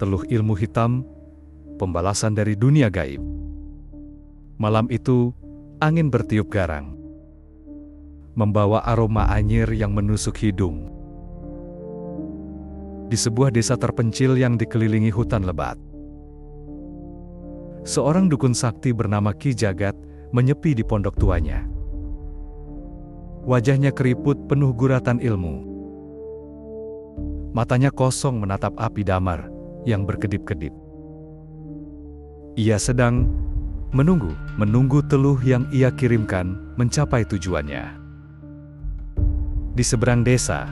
teluh ilmu hitam, pembalasan dari dunia gaib. Malam itu, angin bertiup garang, membawa aroma anyir yang menusuk hidung. Di sebuah desa terpencil yang dikelilingi hutan lebat, seorang dukun sakti bernama Ki Jagat menyepi di pondok tuanya. Wajahnya keriput penuh guratan ilmu. Matanya kosong menatap api damar yang berkedip-kedip. Ia sedang menunggu teluh yang ia kirimkan mencapai tujuannya. Di seberang desa,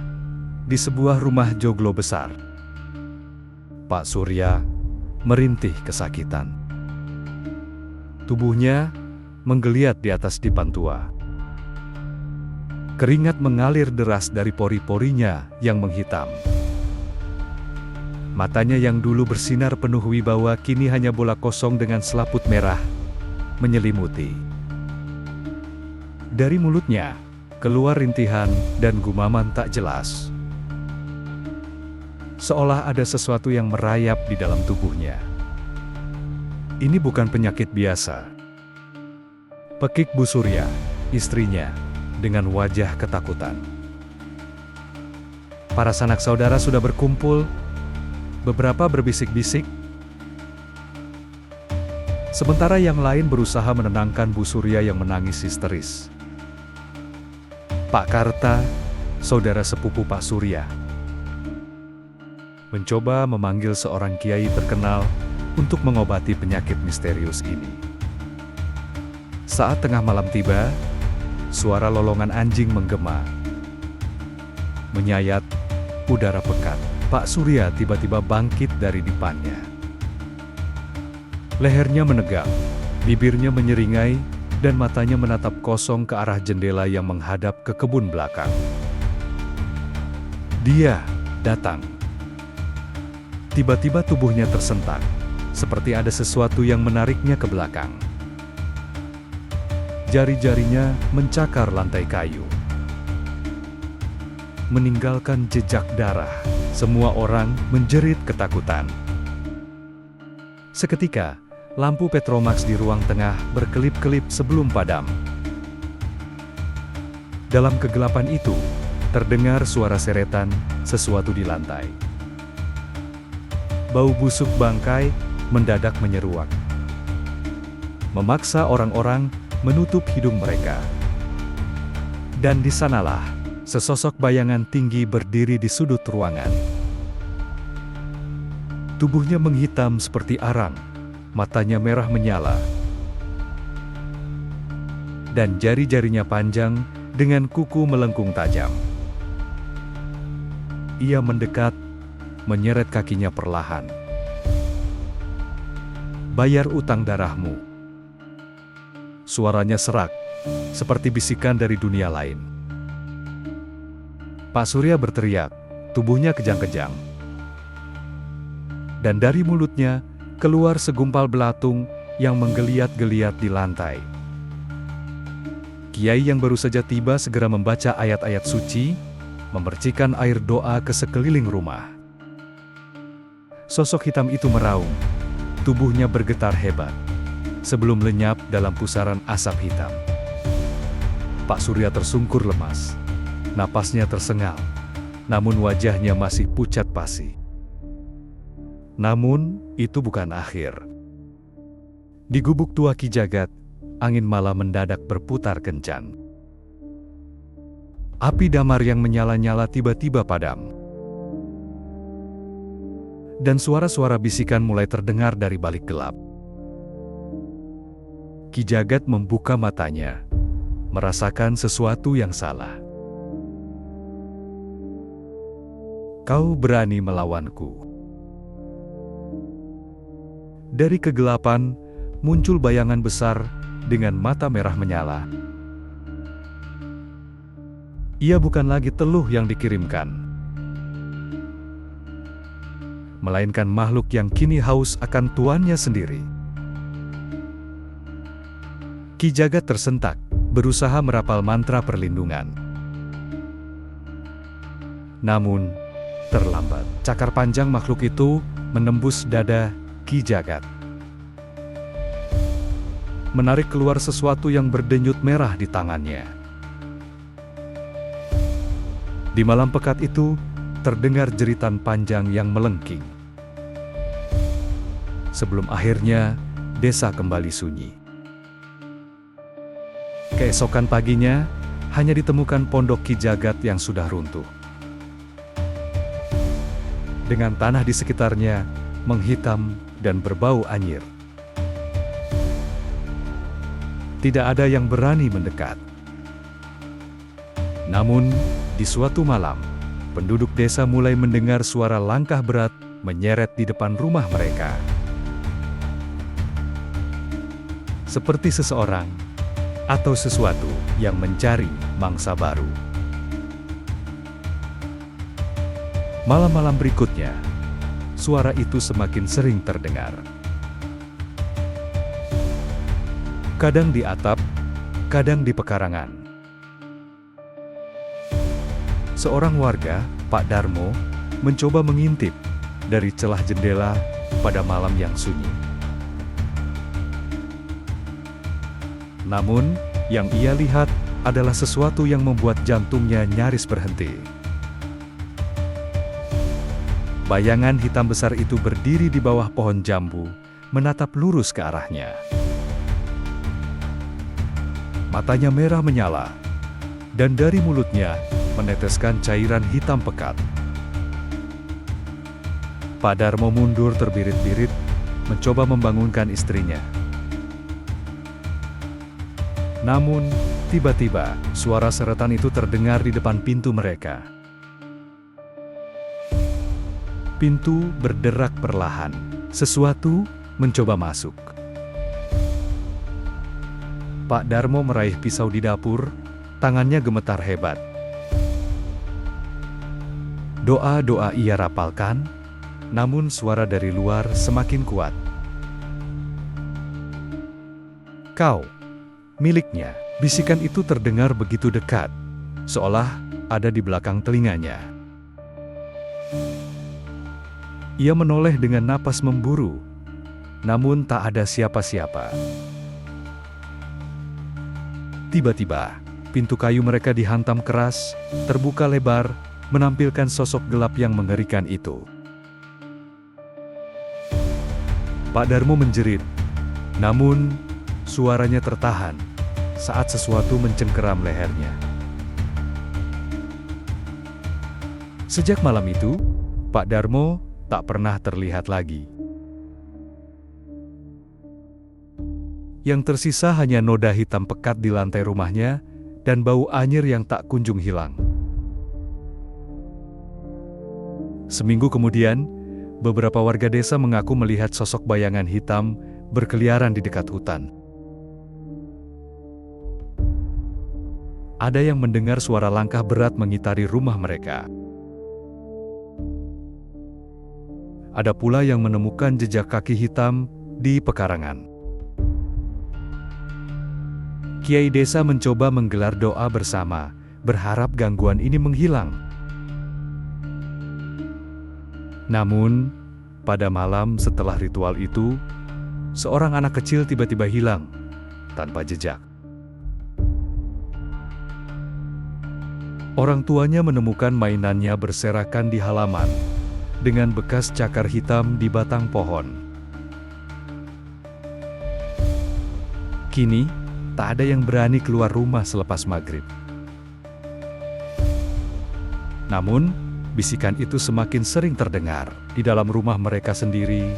di sebuah rumah joglo besar, Pak Surya merintih kesakitan. Tubuhnya menggeliat di atas dipan tua. Keringat mengalir deras dari pori-porinya yang menghitam. Matanya yang dulu bersinar penuh wibawa kini hanya bola kosong dengan selaput merah menyelimuti. Dari mulutnya keluar rintihan dan gumaman tak jelas. Seolah ada sesuatu yang merayap di dalam tubuhnya. Ini bukan penyakit biasa. Pekik Bu Surya, istrinya, dengan wajah ketakutan. Para sanak saudara sudah berkumpul, beberapa berbisik-bisik, sementara yang lain berusaha menenangkan Bu Surya yang menangis histeris. Pak Karta, saudara sepupu Pak Surya, mencoba memanggil seorang kiai terkenal untuk mengobati penyakit misterius ini. Saat tengah malam tiba, suara lolongan anjing menggema, menyayat udara pekat. Pak Surya tiba-tiba bangkit dari dipannya. Lehernya menegak, bibirnya menyeringai, dan matanya menatap kosong ke arah jendela yang menghadap ke kebun belakang. Dia datang. Tiba-tiba tubuhnya tersentak, seperti ada sesuatu yang menariknya ke belakang. Jari-jarinya mencakar lantai kayu, meninggalkan jejak darah. Semua orang menjerit ketakutan. Seketika, lampu Petromax di ruang tengah berkelip-kelip sebelum padam. Dalam kegelapan itu, terdengar suara seretan sesuatu di lantai. Bau busuk bangkai mendadak menyeruak, memaksa orang-orang menutup hidung mereka. Dan di sanalah sesosok bayangan tinggi berdiri di sudut ruangan. Tubuhnya menghitam seperti arang, matanya merah menyala, dan jari-jarinya panjang dengan kuku melengkung tajam. Ia mendekat, menyeret kakinya perlahan. "Bayar utang darahmu." Suaranya serak, seperti bisikan dari dunia lain. Pak Surya berteriak, tubuhnya kejang-kejang. Dan dari mulutnya, keluar segumpal belatung yang menggeliat-geliat di lantai. Kiai yang baru saja tiba segera membaca ayat-ayat suci, memercikan air doa ke sekeliling rumah. Sosok hitam itu meraung, tubuhnya bergetar hebat, sebelum lenyap dalam pusaran asap hitam. Pak Surya tersungkur lemas. Napasnya tersengal, namun wajahnya masih pucat pasi. Namun, itu bukan akhir. Di gubuk tua Ki Jagat, angin malah mendadak berputar kencang. Api damar yang menyala-nyala tiba-tiba padam. Dan suara-suara bisikan mulai terdengar dari balik gelap. Ki Jagat membuka matanya, merasakan sesuatu yang salah. "Kau berani melawanku." Dari kegelapan, muncul bayangan besar dengan mata merah menyala. Ia bukan lagi teluh yang dikirimkan, melainkan makhluk yang kini haus akan tuannya sendiri. Ki Jagat tersentak, berusaha merapal mantra perlindungan. Namun, terlambat. Cakar panjang makhluk itu menembus dada Ki Jagat, menarik keluar sesuatu yang berdenyut merah di tangannya. Di malam pekat itu, terdengar jeritan panjang yang melengking. Sebelum akhirnya, desa kembali sunyi. Keesokan paginya, hanya ditemukan pondok Ki Jagat yang sudah runtuh, dengan tanah di sekitarnya menghitam dan berbau anyir. Tidak ada yang berani mendekat. Namun, di suatu malam, penduduk desa mulai mendengar suara langkah berat menyeret di depan rumah mereka. Seperti seseorang atau sesuatu yang mencari mangsa baru. Malam-malam berikutnya, suara itu semakin sering terdengar. Kadang di atap, kadang di pekarangan. Seorang warga, Pak Darmo, mencoba mengintip dari celah jendela pada malam yang sunyi. Namun, yang ia lihat adalah sesuatu yang membuat jantungnya nyaris berhenti. Bayangan hitam besar itu berdiri di bawah pohon jambu, menatap lurus ke arahnya. Matanya merah menyala, dan dari mulutnya meneteskan cairan hitam pekat. Pak Darmo mundur terbirit-birit, mencoba membangunkan istrinya. Namun, tiba-tiba suara seretan itu terdengar di depan pintu mereka. Pintu berderak perlahan. Sesuatu mencoba masuk. Pak Darmo meraih pisau di dapur, tangannya gemetar hebat. Doa-doa ia rapalkan, namun suara dari luar semakin kuat. "Kau, miliknya." Bisikan itu terdengar begitu dekat, seolah ada di belakang telinganya. Ia menoleh dengan napas memburu, namun tak ada siapa-siapa. Tiba-tiba, pintu kayu mereka dihantam keras, terbuka lebar, menampilkan sosok gelap yang mengerikan itu. Pak Darmo menjerit, namun suaranya tertahan saat sesuatu mencengkeram lehernya. Sejak malam itu, Pak Darmo tak pernah terlihat lagi. Yang tersisa hanya noda hitam pekat di lantai rumahnya dan bau anyir yang tak kunjung hilang. Seminggu kemudian, beberapa warga desa mengaku melihat sosok bayangan hitam berkeliaran di dekat hutan. Ada yang mendengar suara langkah berat mengitari rumah mereka. Ada pula yang menemukan jejak kaki hitam di pekarangan. Kiai desa mencoba menggelar doa bersama, berharap gangguan ini menghilang. Namun, pada malam setelah ritual itu, seorang anak kecil tiba-tiba hilang tanpa jejak. Orang tuanya menemukan mainannya berserakan di halaman, dengan bekas cakar hitam di batang pohon. Kini, tak ada yang berani keluar rumah selepas maghrib. Namun, bisikan itu semakin sering terdengar di dalam rumah mereka sendiri.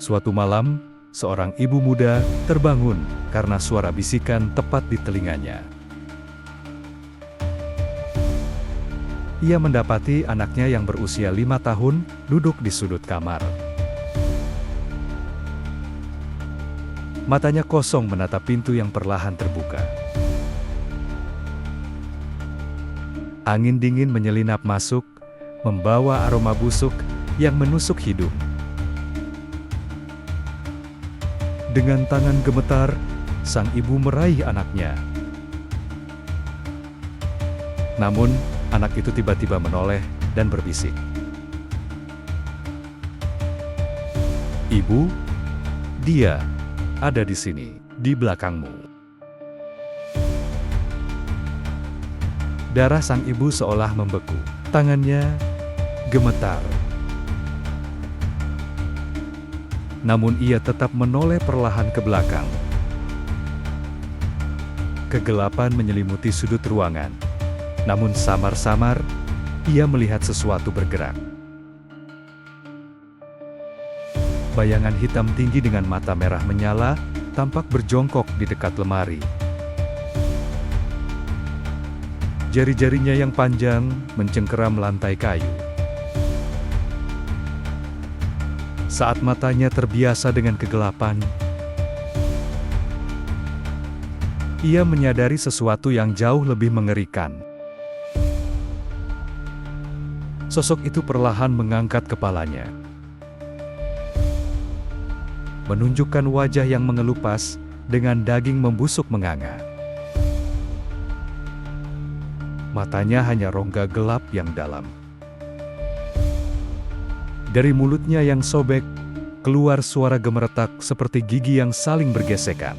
Suatu malam, seorang ibu muda terbangun karena suara bisikan tepat di telinganya. Ia mendapati anaknya yang berusia 5 tahun duduk di sudut kamar. Matanya kosong menatap pintu yang perlahan terbuka. Angin dingin menyelinap masuk, membawa aroma busuk yang menusuk hidung. Dengan tangan gemetar, sang ibu meraih anaknya. Namun, anak itu tiba-tiba menoleh dan berbisik. "Ibu, dia ada di sini, di belakangmu." Darah sang ibu seolah membeku. Tangannya gemetar. Namun ia tetap menoleh perlahan ke belakang. Kegelapan menyelimuti sudut ruangan. Namun samar-samar, ia melihat sesuatu bergerak. Bayangan hitam tinggi dengan mata merah menyala, tampak berjongkok di dekat lemari. Jari-jarinya yang panjang mencengkeram lantai kayu. Saat matanya terbiasa dengan kegelapan, ia menyadari sesuatu yang jauh lebih mengerikan. Sosok itu perlahan mengangkat kepalanya, menunjukkan wajah yang mengelupas dengan daging membusuk menganga. Matanya hanya rongga gelap yang dalam. Dari mulutnya yang sobek, keluar suara gemeretak seperti gigi yang saling bergesekan.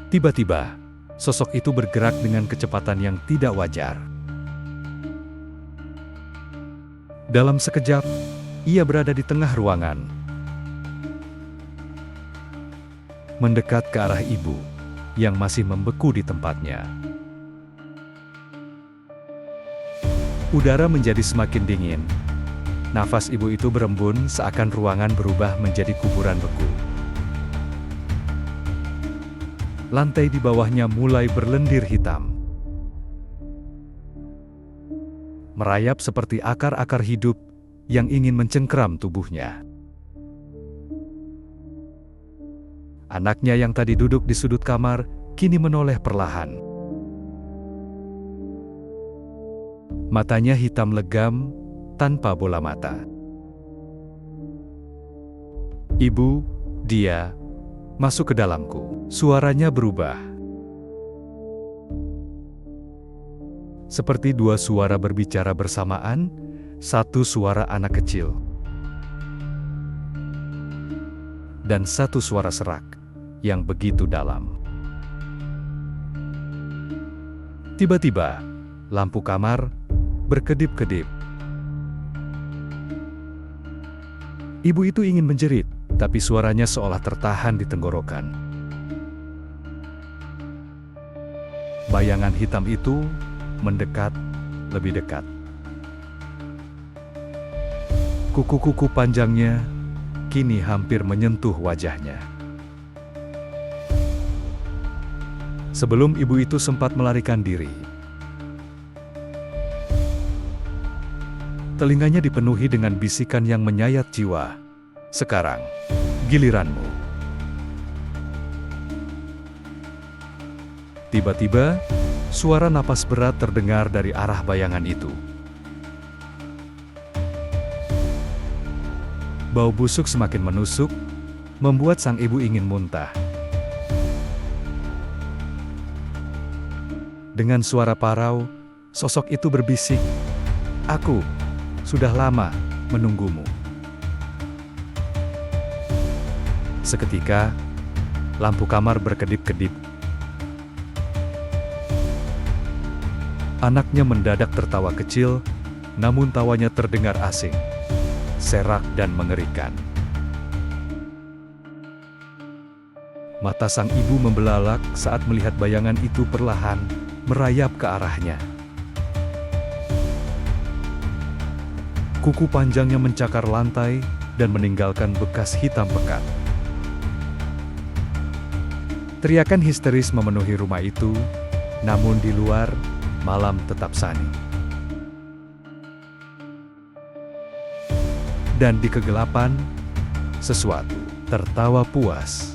Tiba-tiba, sosok itu bergerak dengan kecepatan yang tidak wajar. Dalam sekejap, ia berada di tengah ruangan, mendekat ke arah ibu yang masih membeku di tempatnya. Udara menjadi semakin dingin. Nafas ibu itu berembun seakan ruangan berubah menjadi kuburan beku. Lantai di bawahnya mulai berlendir hitam, merayap seperti akar-akar hidup yang ingin mencengkeram tubuhnya. Anaknya yang tadi duduk di sudut kamar, kini menoleh perlahan. Matanya hitam legam, tanpa bola mata. "Ibu, dia masuk ke dalamku." Suaranya berubah. Seperti dua suara berbicara bersamaan, satu suara anak kecil, dan satu suara serak yang begitu dalam. Tiba-tiba, lampu kamar berkedip-kedip. Ibu itu ingin menjerit, tapi suaranya seolah tertahan di tenggorokan. Bayangan hitam itu mendekat lebih dekat. Kuku-kuku panjangnya kini hampir menyentuh wajahnya. Sebelum ibu itu sempat melarikan diri, telinganya dipenuhi dengan bisikan yang menyayat jiwa. "Sekarang, giliranmu." Tiba-tiba, suara napas berat terdengar dari arah bayangan itu. Bau busuk semakin menusuk, membuat sang ibu ingin muntah. Dengan suara parau, sosok itu berbisik, "Aku sudah lama menunggumu." Seketika, lampu kamar berkedip-kedip. Anaknya mendadak tertawa kecil, namun tawanya terdengar asing, serak dan mengerikan. Mata sang ibu membelalak saat melihat bayangan itu perlahan merayap ke arahnya. Kuku panjangnya mencakar lantai dan meninggalkan bekas hitam pekat. Teriakan histeris memenuhi rumah itu, namun di luar, malam tetap sunyi. Dan di kegelapan, sesuatu tertawa puas.